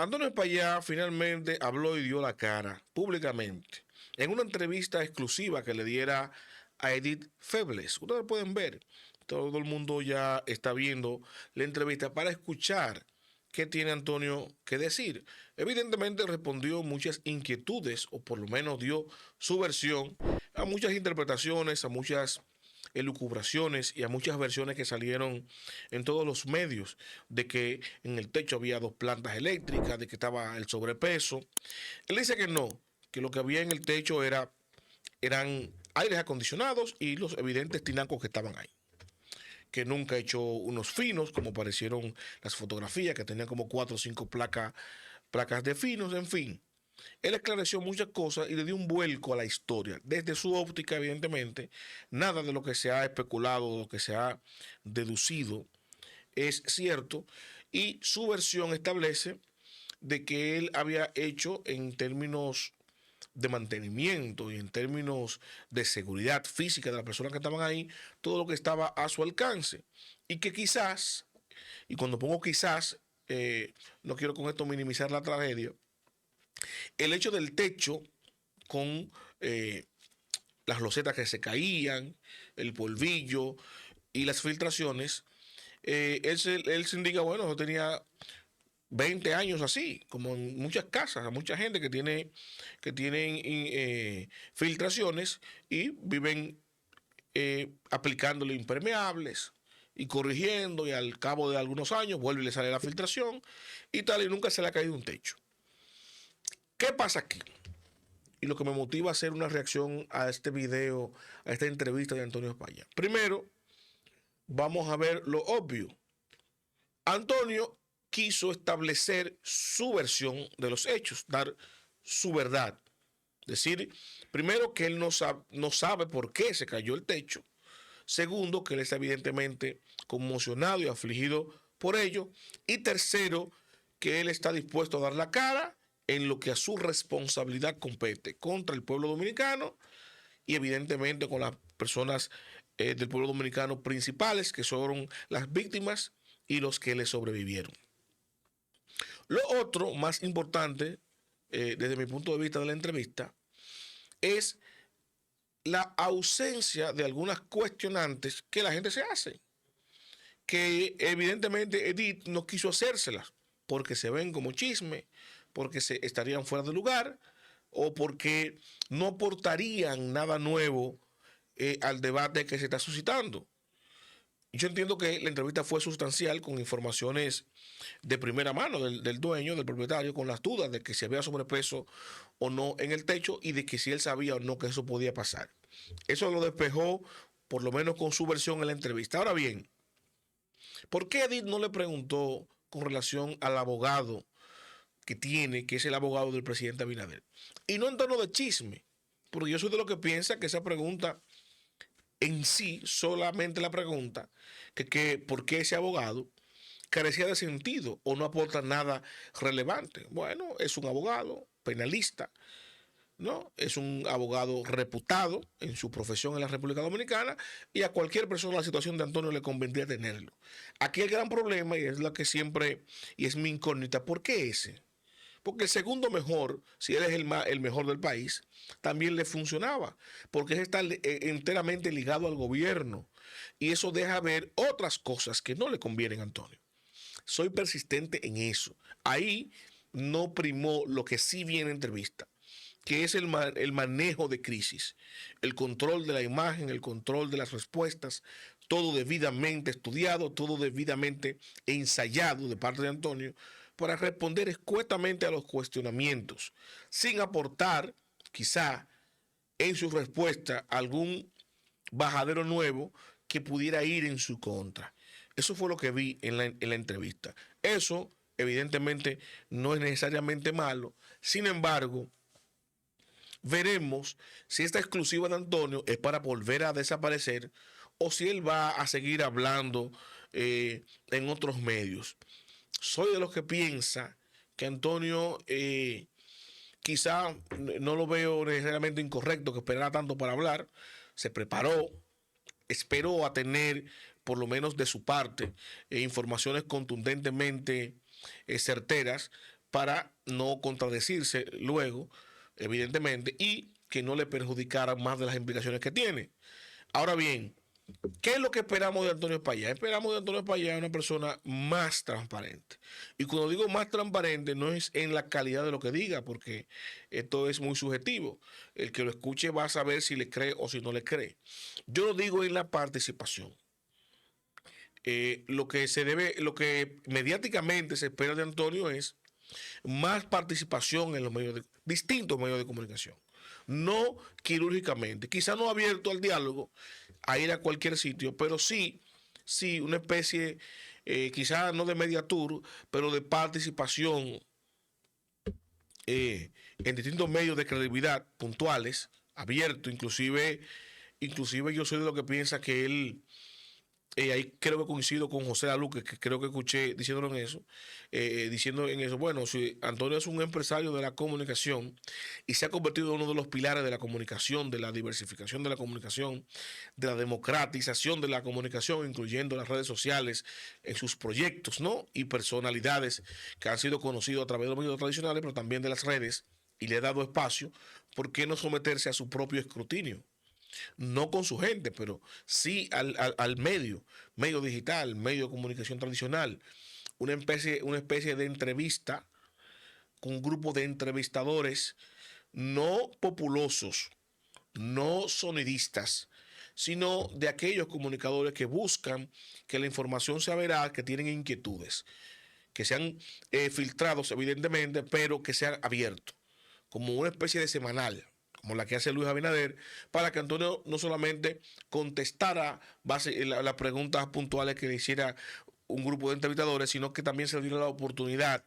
Antonio Payá finalmente habló y dio la cara públicamente en una entrevista exclusiva que le diera a Edith Febles. Ustedes pueden ver, todo el mundo ya está viendo la entrevista para escuchar qué tiene Antonio que decir. Evidentemente respondió muchas inquietudes, o por lo menos dio su versión a muchas interpretaciones, a muchas elucubraciones y a muchas versiones que salieron en todos los medios de que en el techo había dos plantas eléctricas, de que estaba el sobrepeso. Él dice que no, que lo que había en el techo eran aires acondicionados y los evidentes tinacos que estaban ahí, que nunca ha hecho unos finos, como parecieron las fotografías, que tenían como 4 o 5 placas de finos, en fin. Él esclareció muchas cosas y le dio un vuelco a la historia. Desde su óptica, evidentemente, nada de lo que se ha especulado, de lo que se ha deducido, es cierto. Y su versión establece de que él había hecho en términos de mantenimiento y en términos de seguridad física de las personas que estaban ahí, todo lo que estaba a su alcance. Y que quizás, y cuando pongo quizás, no quiero con esto minimizar la tragedia, el hecho del techo con las losetas que se caían, el polvillo y las filtraciones, él se indica, bueno, yo tenía 20 años así, como en muchas casas, a mucha gente que tienen filtraciones y viven aplicándole impermeables y corrigiendo, y al cabo de algunos años vuelve y le sale la filtración y tal, y nunca se le ha caído un techo. ¿Qué pasa aquí? Y lo que me motiva a hacer una reacción a este video, a esta entrevista de Antonio Payá. Primero, vamos a ver lo obvio. Antonio quiso establecer su versión de los hechos, dar su verdad. Decir, primero, que él no sabe por qué se cayó el techo. Segundo, que él está evidentemente conmocionado y afligido por ello. Y tercero, que él está dispuesto a dar la cara en lo que a su responsabilidad compete contra el pueblo dominicano y evidentemente con las personas del pueblo dominicano principales, que fueron las víctimas y los que le sobrevivieron. Lo otro más importante, desde mi punto de vista de la entrevista, es la ausencia de algunas cuestionantes que la gente se hace, que evidentemente Edith no quiso hacérselas porque se ven como chisme, porque se estarían fuera de lugar o porque no aportarían nada nuevo al debate que se está suscitando. Yo entiendo que la entrevista fue sustancial, con informaciones de primera mano del dueño, del propietario, con las dudas de que si había sobrepeso o no en el techo y de que si él sabía o no que eso podía pasar. Eso lo despejó, por lo menos con su versión en la entrevista. Ahora bien, ¿por qué Edith no le preguntó con relación al abogado que tiene, que es el abogado del presidente Abinader? Y no en tono de chisme, porque yo soy de los que piensa que esa pregunta en sí, solamente la pregunta, que por qué ese abogado carecía de sentido o no aporta nada relevante. Bueno, es un abogado penalista, ¿no? Es un abogado reputado en su profesión en la República Dominicana y a cualquier persona en la situación de Antonio le convendría tenerlo. Aquí el gran problema, y es la que siempre, y es mi incógnita, ¿por qué ese? Porque el segundo mejor, si él es el mejor del país, también le funcionaba, porque es estar enteramente ligado al gobierno. Y eso deja ver otras cosas que no le convienen a Antonio. Soy persistente en eso. Ahí no primó lo que sí viene en entrevista, que es el manejo de crisis, el control de la imagen, el control de las respuestas, todo debidamente estudiado, todo debidamente ensayado de parte de Antonio, para responder escuetamente a los cuestionamientos, sin aportar, quizá, en su respuesta algún bajadero nuevo que pudiera ir en su contra. Eso fue lo que vi en la entrevista. Eso, evidentemente, no es necesariamente malo. Sin embargo, veremos si esta exclusiva de Antonio es para volver a desaparecer o si él va a seguir hablando en otros medios. Soy de los que piensa que Antonio quizá no lo veo necesariamente incorrecto que esperara tanto para hablar. Se preparó, esperó a tener, por lo menos de su parte, informaciones contundentemente certeras para no contradecirse luego, evidentemente, y que no le perjudicara más de las implicaciones que tiene. Ahora bien, ¿qué es lo que esperamos de Antonio Payá? Esperamos de Antonio Payá una persona más transparente. Y cuando digo más transparente, no es en la calidad de lo que diga, porque esto es muy subjetivo. El que lo escuche va a saber si le cree o si no le cree. Yo lo digo en la participación. Lo que se debe, lo que mediáticamente se espera de Antonio es más participación en los distintos medios de comunicación. No quirúrgicamente, quizá no abierto al diálogo, a ir a cualquier sitio, pero sí, una especie, quizá no de media tour, pero de participación en distintos medios de credibilidad puntuales, abierto, inclusive yo soy de lo que piensa que él ahí creo que coincido con José Aluque, que creo que escuché diciendo en eso, bueno, si Antonio es un empresario de la comunicación y se ha convertido en uno de los pilares de la comunicación, de la diversificación de la comunicación, de la democratización de la comunicación, incluyendo las redes sociales en sus proyectos, ¿no? Y personalidades que han sido conocidos a través de los medios tradicionales, pero también de las redes, y le ha dado espacio, ¿por qué no someterse a su propio escrutinio? No con su gente, pero sí al medio digital, medio de comunicación tradicional, una especie de entrevista con un grupo de entrevistadores no populosos, no sonidistas, sino de aquellos comunicadores que buscan que la información sea veraz, que tienen inquietudes, que sean filtrados evidentemente, pero que sean abiertos, como una especie de semanal, como la que hace Luis Abinader, para que Antonio no solamente contestara las preguntas puntuales que le hiciera un grupo de entrevistadores, sino que también se le diera la oportunidad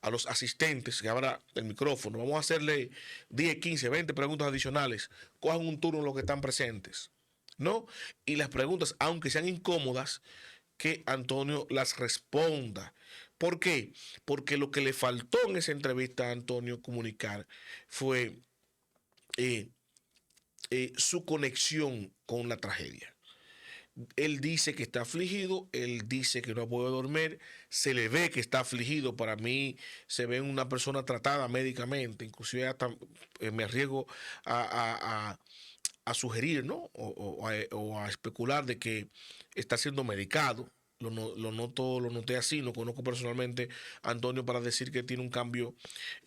a los asistentes que abra el micrófono. Vamos a hacerle 10, 15, 20 preguntas adicionales. Cojan un turno los que están presentes, ¿no? Y las preguntas, aunque sean incómodas, que Antonio las responda. ¿Por qué? Porque lo que le faltó en esa entrevista a Antonio comunicar fue eh, su conexión con la tragedia. Él dice que está afligido, él dice que no puede dormir, se le ve que está afligido. Para mí se ve una persona tratada médicamente, inclusive hasta me arriesgo a sugerir, ¿no? O a especular de que está siendo medicado. Lo noté así, no conozco personalmente a Antonio para decir que tiene un cambio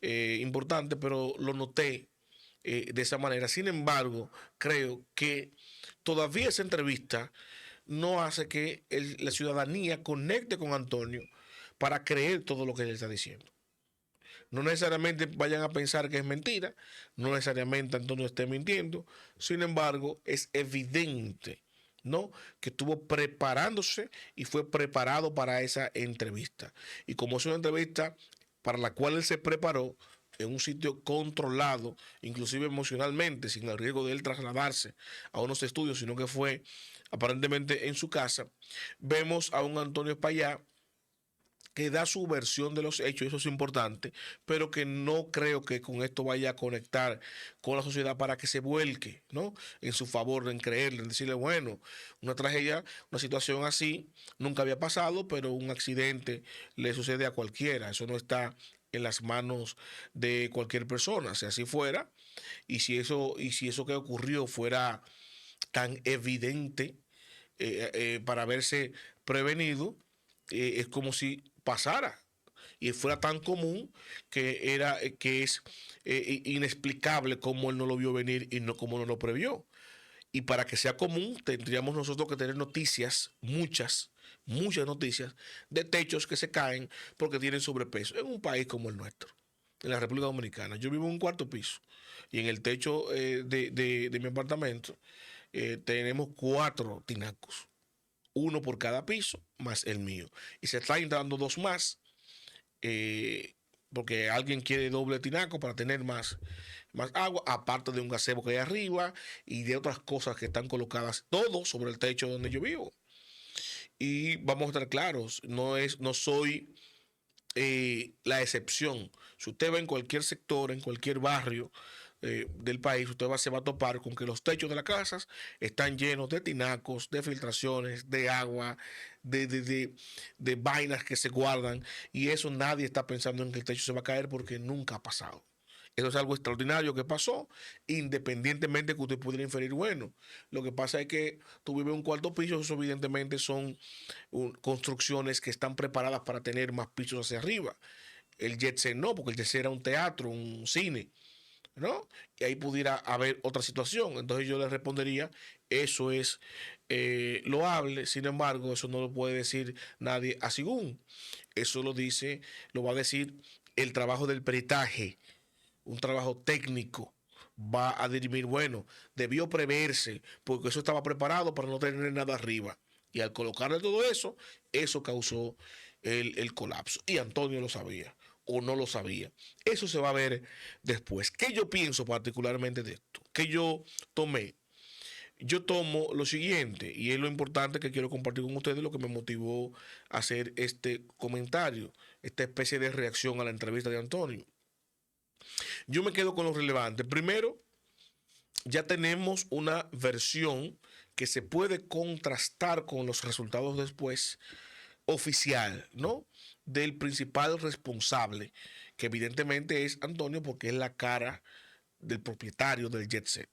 importante, pero lo noté de esa manera. Sin embargo, creo que todavía esa entrevista no hace que la ciudadanía conecte con Antonio para creer todo lo que él está diciendo. No necesariamente vayan a pensar que es mentira, no necesariamente Antonio esté mintiendo, sin embargo, es evidente, ¿no? Que estuvo preparándose y fue preparado para esa entrevista. Y como es una entrevista para la cual él se preparó, en un sitio controlado, inclusive emocionalmente, sin el riesgo de él trasladarse a unos estudios, sino que fue aparentemente en su casa, vemos a un Antonio Payá que da su versión de los hechos, eso es importante, pero que no creo que con esto vaya a conectar con la sociedad para que se vuelque, ¿no? En su favor, en creerle, en decirle, bueno, una tragedia, una situación así, nunca había pasado, pero un accidente le sucede a cualquiera, eso no está en las manos de cualquier persona. Si así fuera, y si eso que ocurrió fuera tan evidente para haberse prevenido, es como si pasara y fuera tan común que es inexplicable cómo él no lo vio venir y no cómo no lo previó. Y para que sea común, tendríamos nosotros que tener noticias, muchas noticias, de techos que se caen porque tienen sobrepeso en un país como el nuestro, en la República Dominicana. Yo vivo en un cuarto piso y en el techo de mi apartamento tenemos 4 tinacos, uno por cada piso, más el mío. Y se están entrando 2 más, eh, porque alguien quiere doble tinaco para tener más agua, aparte de un gazebo que hay arriba y de otras cosas que están colocadas todo sobre el techo donde yo vivo. Y vamos a estar claros, no soy la excepción. Si usted va en cualquier sector, en cualquier barrio del país, se va a topar con que los techos de las casas están llenos de tinacos, de filtraciones, de agua, de vainas que se guardan, y eso nadie está pensando en que el techo se va a caer porque nunca ha pasado. Eso es algo extraordinario que pasó, independientemente que usted pudiera inferir, bueno, lo que pasa es que tú vives en un cuarto piso, eso evidentemente son construcciones que están preparadas para tener más pisos hacia arriba. El Jet Set no, porque el Jet Set era un teatro, un cine, ¿no? Y ahí pudiera haber otra situación. Entonces yo le respondería, eso es loable, sin embargo, eso no lo puede decir nadie a según. Eso lo va a decir el trabajo del peritaje, un trabajo técnico. Va a dirimir, bueno, debió preverse, porque eso estaba preparado para no tener nada arriba. Y al colocarle todo eso, eso causó el colapso. Y Antonio lo sabía o no lo sabía. Eso se va a ver después. ¿Qué yo pienso particularmente de esto? ¿Qué yo tomé? Yo tomo lo siguiente, y es lo importante que quiero compartir con ustedes, lo que me motivó a hacer este comentario, esta especie de reacción a la entrevista de Antonio. Yo me quedo con lo relevante. Primero, ya tenemos una versión que se puede contrastar con los resultados después oficial, ¿no? Del principal responsable, que evidentemente es Antonio, porque es la cara del propietario del Jet Set.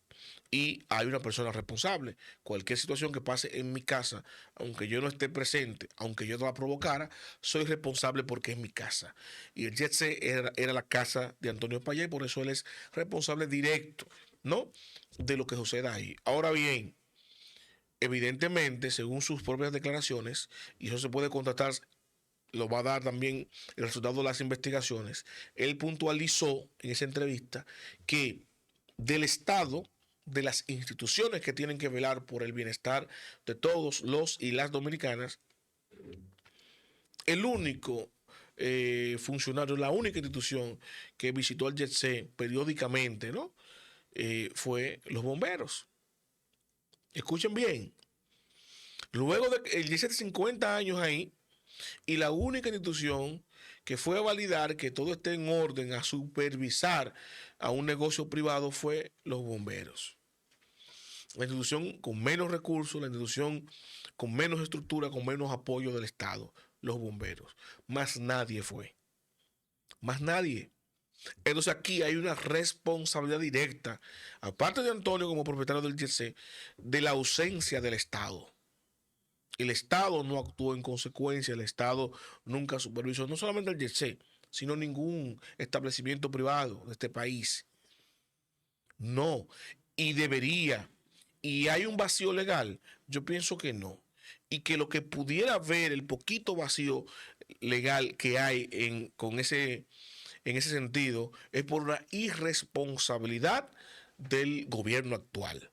Y hay una persona responsable. Cualquier situación que pase en mi casa, aunque yo no esté presente, aunque yo no la provocara, soy responsable porque es mi casa. Y el Jet Set era la casa de Antonio Payá, y por eso él es responsable directo, ¿no? De lo que suceda ahí. Ahora bien, evidentemente, según sus propias declaraciones, y eso se puede contrastar, lo va a dar también el resultado de las investigaciones, él puntualizó en esa entrevista que del Estado, de las instituciones que tienen que velar por el bienestar de todos los y las dominicanas, el único funcionario, la única institución que visitó al Jet Set periódicamente, ¿no? Fue los bomberos. Escuchen bien. Luego de que el Jet Set 50 años ahí, y la única institución que fue a validar que todo esté en orden, a supervisar a un negocio privado, fue los bomberos. La institución con menos recursos, la institución con menos estructura, con menos apoyo del Estado, los bomberos. Más nadie fue. Más nadie. Entonces aquí hay una responsabilidad directa, aparte de Antonio como propietario del GC, de la ausencia del Estado. El Estado no actuó en consecuencia, el Estado nunca supervisó, no solamente el GC, sino ningún establecimiento privado de este país. No, y debería. ¿Y hay un vacío legal? Yo pienso que no. Y que lo que pudiera ver, el poquito vacío legal que hay en ese sentido, es por una irresponsabilidad del gobierno actual.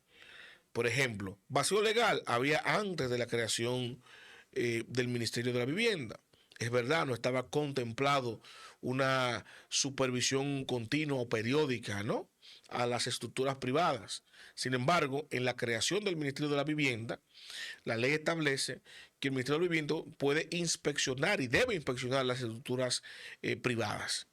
Por ejemplo, vacío legal había antes de la creación del Ministerio de la Vivienda. Es verdad, no estaba contemplado una supervisión continua o periódica, ¿no?, a las estructuras privadas. Sin embargo, en la creación del Ministerio de la Vivienda, la ley establece que el Ministerio de la Vivienda puede inspeccionar y debe inspeccionar las estructuras privadas,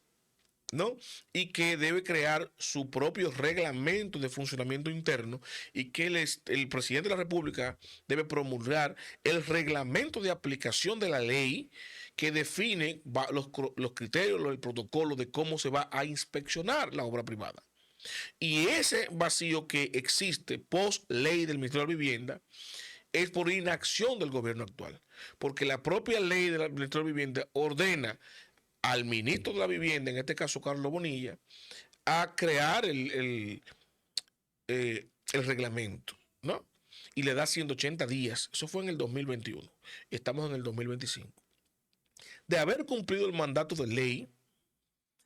¿no? Y que debe crear su propio reglamento de funcionamiento interno, y que el presidente de la República debe promulgar el reglamento de aplicación de la ley que define los criterios, el protocolo de cómo se va a inspeccionar la obra privada. Y ese vacío que existe post ley del Ministerio de la Vivienda es por inacción del gobierno actual, porque la propia ley del Ministerio de la Vivienda ordena al ministro de la Vivienda, en este caso Carlos Bonilla, a crear el reglamento, ¿no? Y le da 180 días. Eso fue en el 2021. Estamos en el 2025. De haber cumplido el mandato de ley,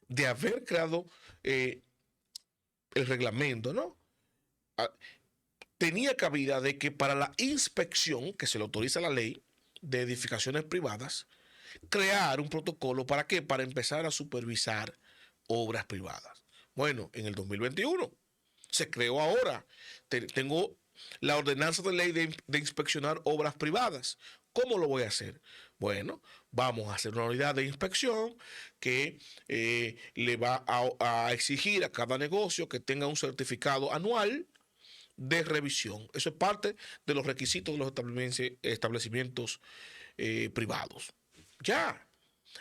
de haber creado el reglamento, ¿no? Tenía cabida de que para la inspección que se le autoriza la ley de edificaciones privadas, crear un protocolo. ¿Para qué? Para empezar a supervisar obras privadas. Bueno, en el 2021 se creó ahora. Tengo la ordenanza de ley de inspeccionar obras privadas. ¿Cómo lo voy a hacer? Bueno, vamos a hacer una unidad de inspección que le va a exigir a cada negocio que tenga un certificado anual de revisión. Eso es parte de los requisitos de los establecimientos privados. Ya.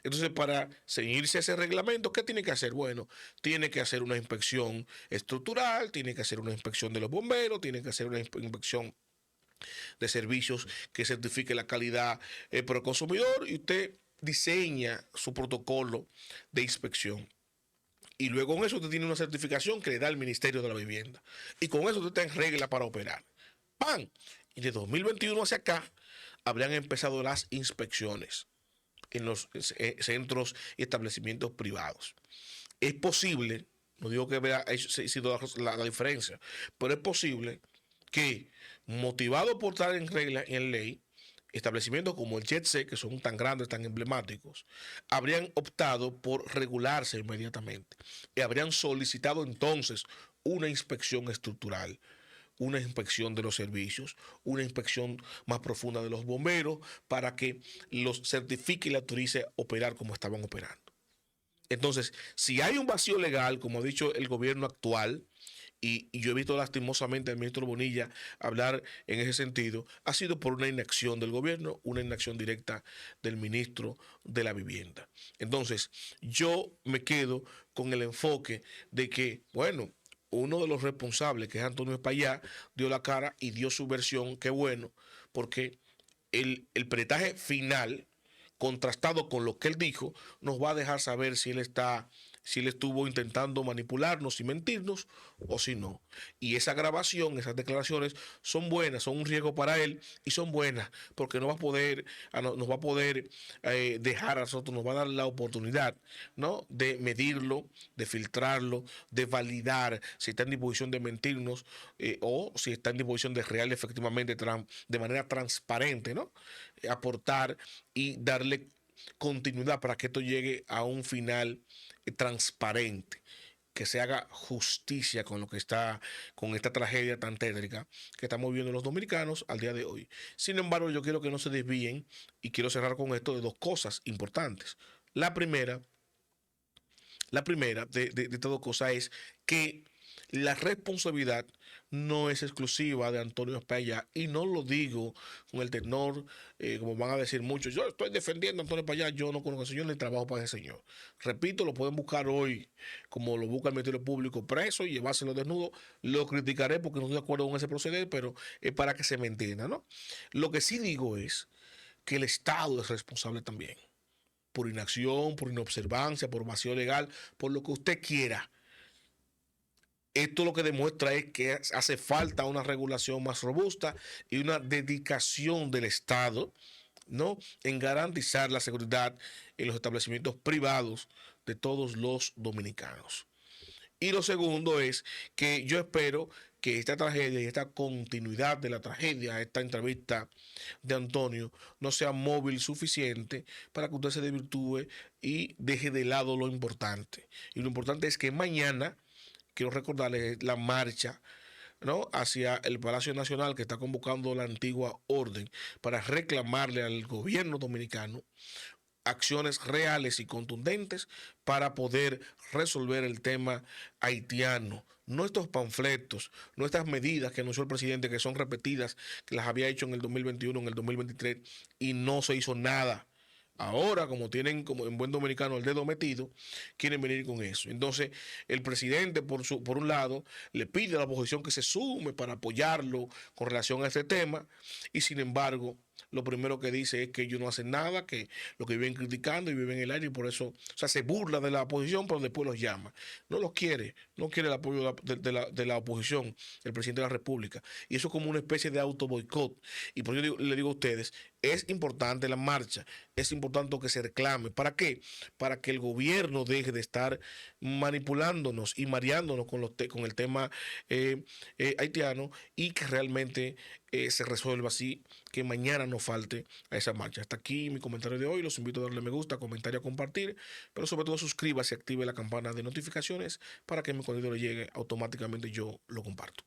Entonces, para seguirse ese reglamento, ¿qué tiene que hacer? Bueno, tiene que hacer una inspección estructural, tiene que hacer una inspección de los bomberos, tiene que hacer una inspección de servicios que certifique la calidad para el consumidor, y usted diseña su protocolo de inspección. Y luego con eso usted tiene una certificación que le da el Ministerio de la Vivienda. Y con eso usted está en regla para operar. ¡Pam! Y de 2021 hacia acá habrían empezado las inspecciones en los centros y establecimientos privados. Es posible, no digo que haya sido la diferencia, pero es posible que, motivado por estar en regla en ley, establecimientos como el Jet Set, que son tan grandes, tan emblemáticos, habrían optado por regularse inmediatamente y habrían solicitado entonces una inspección estructural, una inspección de los servicios, una inspección más profunda de los bomberos, para que los certifique y le autorice a operar como estaban operando. Entonces, si hay un vacío legal, como ha dicho el gobierno actual, y yo he visto lastimosamente al ministro Bonilla hablar en ese sentido, ha sido por una inacción del gobierno, una inacción directa del ministro de la Vivienda. Entonces, yo me quedo con el enfoque de que, bueno, uno de los responsables, que es Antonio Espaillá, dio la cara y dio su versión. Qué bueno, porque el peritaje final, contrastado con lo que él dijo, nos va a dejar saber si él estuvo intentando manipularnos y mentirnos, o si no. Y esa grabación, esas declaraciones son buenas, son un riesgo para él, y son buenas porque nos va a poder dejar a nosotros, nos va a dar la oportunidad, ¿no?, de medirlo, de filtrarlo, de validar si está en disposición de mentirnos, o si está en disposición de real efectivamente de manera transparente, ¿no?, aportar y darle continuidad para que esto llegue a un final transparente, que se haga justicia con lo que está, con esta tragedia tan tétrica que estamos viviendo los dominicanos al día de hoy. Sin embargo, yo quiero que no se desvíen, y quiero cerrar con esto de dos cosas importantes. La primera de toda cosa es que la responsabilidad no es exclusiva de Antonio Espaillá, y no lo digo con el tenor, como van a decir muchos, yo estoy defendiendo a Antonio Espaillá, yo no conozco a ese señor ni trabajo para ese señor. Repito, lo pueden buscar hoy, como lo busca el Ministerio Público, preso y llevárselo desnudo. Lo criticaré porque no estoy de acuerdo con ese proceder, pero es para que se me entienda, ¿no? Lo que sí digo es que el Estado es responsable también, por inacción, por inobservancia, por vacío legal, por lo que usted quiera. Esto lo que demuestra es que hace falta una regulación más robusta y una dedicación del Estado, ¿no?, en garantizar la seguridad en los establecimientos privados de todos los dominicanos. Y lo segundo es que yo espero que esta tragedia y esta continuidad de la tragedia, esta entrevista de Antonio, no sea móvil suficiente para que usted se desvirtúe y deje de lado lo importante. Y lo importante es que mañana, quiero recordarles, la marcha, ¿no?, hacia el Palacio Nacional, que está convocando la antigua orden para reclamarle al gobierno dominicano acciones reales y contundentes para poder resolver el tema haitiano. No estos panfletos, no estas medidas que anunció el presidente, que son repetidas, que las había hecho en el 2021, en el 2023, y no se hizo nada. Ahora, como tienen, como en buen dominicano, el dedo metido, quieren venir con eso. Entonces, el presidente, por un lado, le pide a la oposición que se sume para apoyarlo con relación a este tema, y sin embargo, lo primero que dice es que ellos no hacen nada, que lo que viven criticando y viven en el aire, y por eso, o sea, se burla de la oposición, pero después los llama. No los quiere, no quiere el apoyo de la oposición, el presidente de la República. Y eso es como una especie de auto boicot. Y por eso le digo a ustedes, es importante la marcha, es importante que se reclame. ¿Para qué? Para que el gobierno deje de estar manipulándonos y mareándonos con el tema haitiano, y que realmente se resuelva así, que mañana no falte a esa marcha. Hasta aquí mi comentario de hoy. Los invito a darle me gusta, comentario, a compartir, pero sobre todo suscríbase y active la campana de notificaciones para que mi contenido le llegue automáticamente, yo lo comparto.